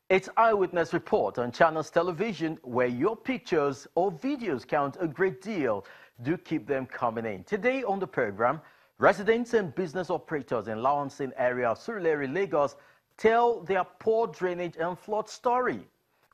It's Eyewitness Report on Channels Television, where your pictures or videos count a great deal. Do keep them coming in. Today on the program, residents and business operators in Lawanson area of Surulere, Lagos tell their poor drainage and flood story.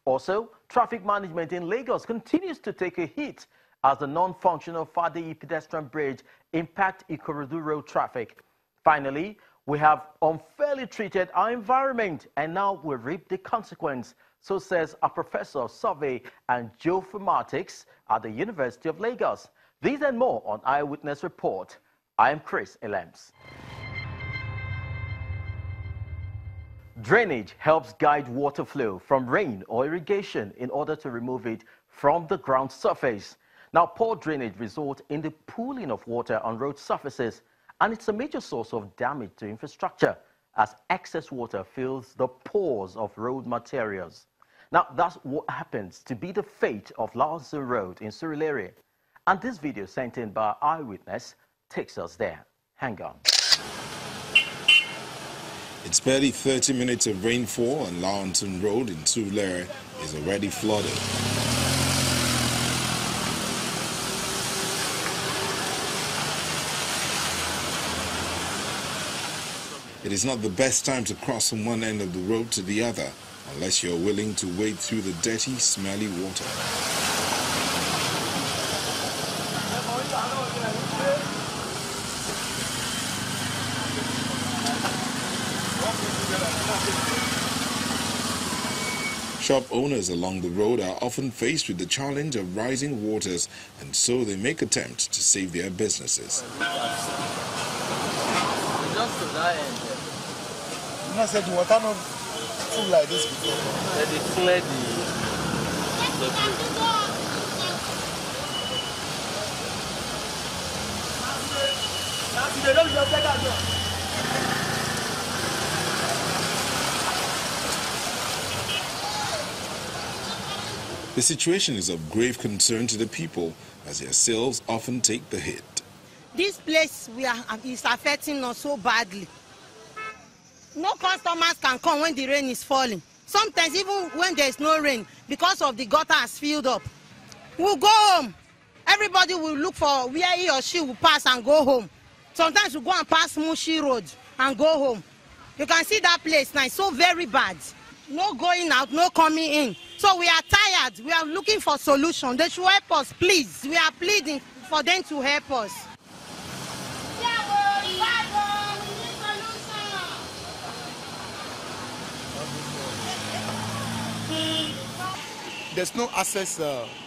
Also, traffic management in Lagos continues to take a hit as the non-functional Fadeyi pedestrian bridge impacts Ikorodu road traffic. Finally, we have unfairly treated our environment, and now we reap the consequence. So says a professor of survey and geoinformatics at the University of Lagos. These and more on Eyewitness Report. I am Chris Elems. Drainage helps guide water flow from rain or irrigation in order to remove it from the ground surface. Now, poor drainage results in the pooling of water on road surfaces, and it's a major source of damage to infrastructure as excess water fills the pores of road materials. Now, that's what happens to be the fate of Lawanson Road in Surulere. And this video sent in by Eyewitness takes us there. Hang on. It's barely 30 minutes of rainfall and Lawanson Road in Surulere is already flooded. It is not the best time to cross from one end of the road to the other unless you're willing to wade through the dirty, smelly water. Shop owners along the road are often faced with the challenge of rising waters, and so they make attempts to save their businesses. I said the water not full like this before. They clear the The situation is of grave concern to the people as their sales often take the hit. This place is affecting us so badly. No customers can come when the rain is falling. Sometimes even when there is no rain, because of the gutter has filled up. We'll go home. Everybody will look for where he or she will pass and go home. Sometimes we'll go and pass Mushi Road and go home. You can see that place now, it's so very bad. No going out, no coming in. So we are tired. We are looking for solution. They should help us, please. We are pleading for them to help us. There's no access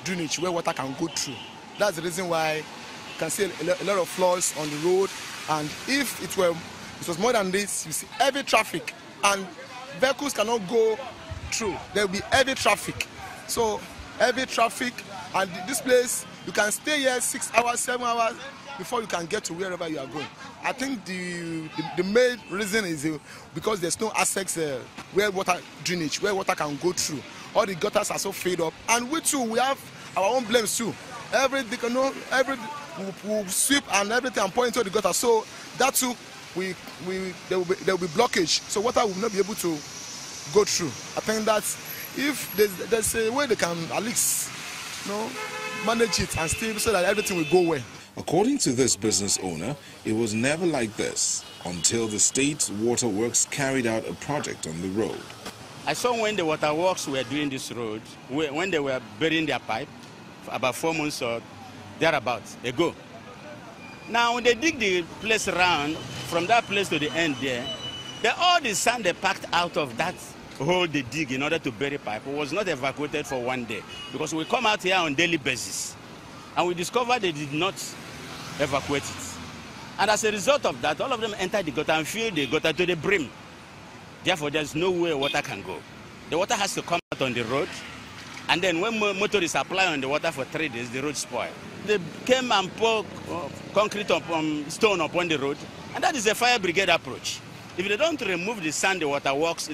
drainage where water can go through. That's the reason why you can see a lot of floods on the road. And if it was more than this, you see heavy traffic and vehicles cannot go through. There will be heavy traffic. So heavy traffic, and this place you can stay here 6 hours, 7 hours before you can get to wherever you are going. I think the main reason is because there's no access where water drainage, where water can go through. All the gutters are so filled up, and we too, we have our own blames too. We'll sweep and everything and pour into the gutter. So that too, there will be blockage. So water will not be able to go through. I think that if there's a way they can at least manage it and still so that everything will go well. According to this business owner, it was never like this until the state's waterworks carried out a project on the road. I saw when the waterworks were doing this road, when they were burying their pipe, about 4 months or thereabouts ago. Now, when they dig the place around, from that place to the end there, all the sand they packed out of that hole they dig in order to bury pipe was not evacuated for 1 day. Because we come out here on a daily basis, and we discovered they did not evacuate it. And as a result of that, all of them entered the gutter and filled the gutter to the brim. Therefore, there's no way water can go. The water has to come out on the road, and then when motorists apply on the water for 3 days, the road spoils. They came and poured concrete stone upon the road, and that is a fire brigade approach. If they don't remove the sand, the waterworks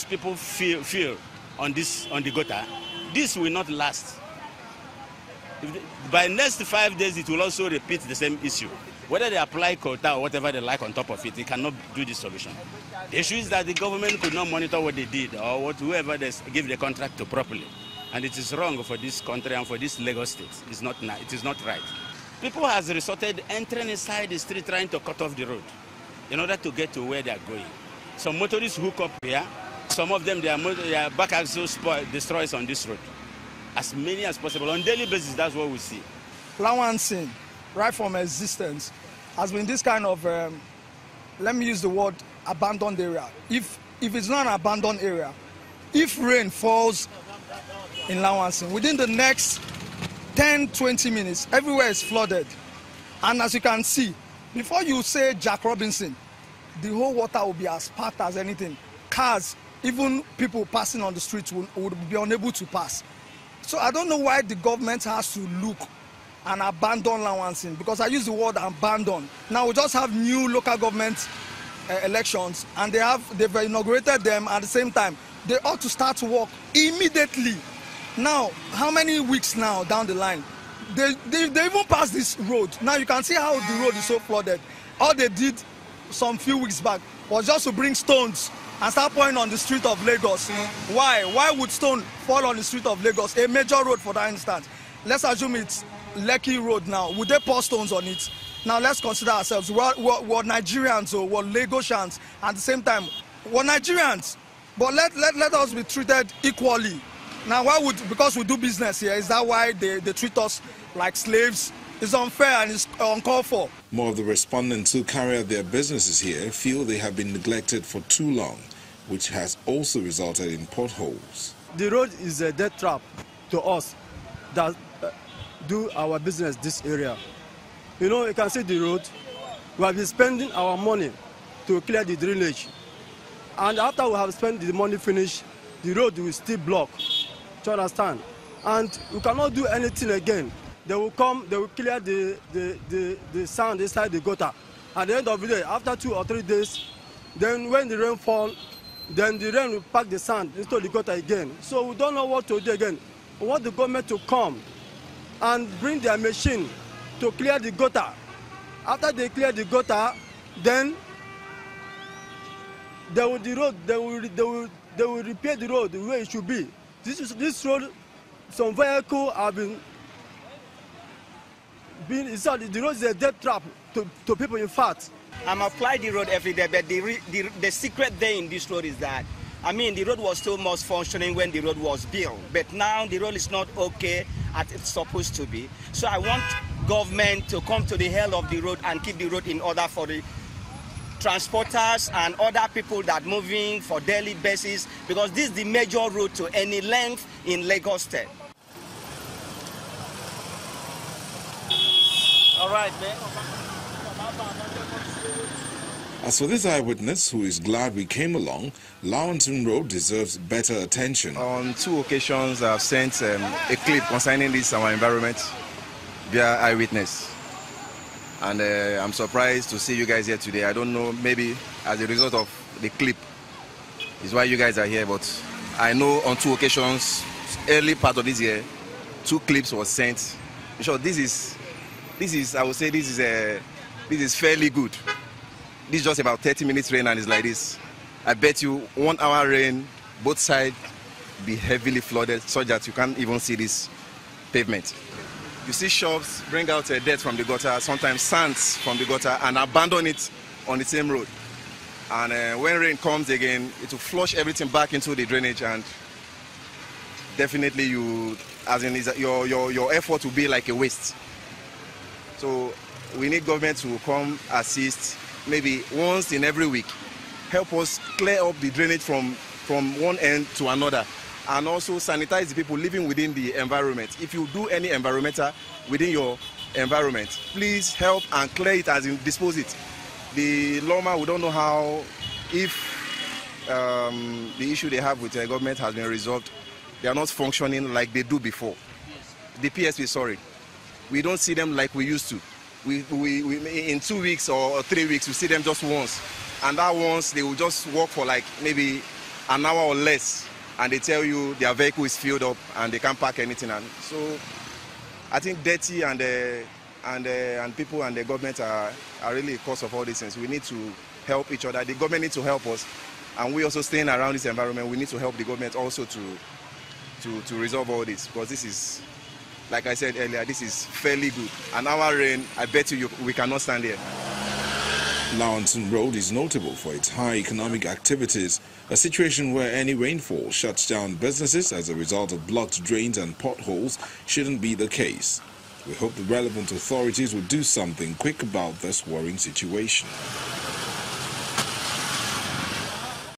people feel on the gutter, this will not last. By next 5 days, it will also repeat the same issue. Whether they apply quota or whatever they like on top of it, they cannot do this solution. The issue is that the government could not monitor what they did or whoever they give the contract to properly. And it is wrong for this country and for this Lagos state. It is not right. People have resorted entering inside the street trying to cut off the road in order to get to where they are going. Some motorists hook up here. Some of them, their back axle destroys on this road. As many as possible. On a daily basis, that's what we see. Lawanson, right from existence, has been this kind of, let me use the word, abandoned area. If it's not an abandoned area, if rain falls in Lawanson, within the next 10-20 minutes, everywhere is flooded. And as you can see, before you say Jack Robinson, the whole water will be as packed as anything. Cars, even people passing on the streets would be unable to pass. So I don't know why the government has to look and abandon Lawanson, because I use the word abandon. Now we just have new local government elections, and they've inaugurated them at the same time. They ought to start to work immediately. Now, how many weeks now down the line? They even passed this road. Now you can see how the road is so flooded. All they did some few weeks back was just to bring stones and start pouring on the street of Lagos. Why? Why would stone fall on the street of Lagos? A major road, for that instance. Let's assume it's Lekki Road now. Would they pour stones on it? Now let's consider ourselves. We're Nigerians, or we're Lagosians. At the same time, we're Nigerians. But let us be treated equally. Now, because we do business here, is that why they treat us like slaves? It's unfair and it's uncalled for. More of the respondents who carry out their businesses here feel they have been neglected for too long, which has also resulted in potholes. The road is a death trap to us that do our business this area. You know, you can see the road. We have been spending our money to clear the drainage. And after we have spent the money finished, the road will still block. Do you understand? And we cannot do anything again. They will come, they will clear the sand inside the gutter. At the end of the day, after 2 or 3 days, then when the rain falls, then the rain will pack the sand into the gutter again. So we don't know what to do again. We want the government to come and bring their machine to clear the gutter. After they clear the gutter, then they will repair the road the way it should be. This road, some vehicles have been the road is a death trap to people, in fact. I'm applying the road every day, but the secret there in this road is that, I mean, the road was still most functioning when the road was built, but now the road is not okay as it's supposed to be. So I want government to come to the help of the road and keep the road in order for the transporters and other people that are moving for daily basis, because this is the major road to any length in Lagos State. All right, man. As for this eyewitness, who is glad we came along, Lawanson Road deserves better attention. On 2 occasions, I've sent a clip concerning this, our environment, via eyewitness. And I'm surprised to see you guys here today. I don't know, maybe as a result of the clip is why you guys are here, but I know on 2 occasions, early part of this year, 2 clips were sent. I'm sure this is, I would say this is fairly good. This is just about 30 minutes rain and it's like this. I bet you 1 hour rain, both sides be heavily flooded such that you can't even see this pavement. You see shops bring out dirt from the gutter, sometimes sands from the gutter, and abandon it on the same road. And when rain comes again, it will flush everything back into the drainage, and definitely your effort will be like a waste. So we need government to come assist, maybe once in every week, help us clear up the drainage from one end to another, and also sanitize the people living within the environment. If you do any environmental within your environment, please help and clear it, as in dispose it. The lawman, we don't know how, if the issue they have with the government has been resolved. They are not functioning like they do before. The PSP, sorry. We don't see them like we used to. We in 2 weeks or 3 weeks, we see them just once. And that once, they will just walk for like maybe an hour or less. And they tell you their vehicle is filled up and they can't park anything. And so I think dirty and and people and the government are really the cause of all these things. We need to help each other. The government needs to help us, and we also staying around this environment. We need to help the government also to resolve all this, because this is, like I said earlier, this is fairly good. And our rain, I bet you we cannot stand here. Lawanson Road is notable for its high economic activities, a situation where any rainfall shuts down businesses as a result of blocked drains and potholes shouldn't be the case. We hope the relevant authorities will do something quick about this worrying situation.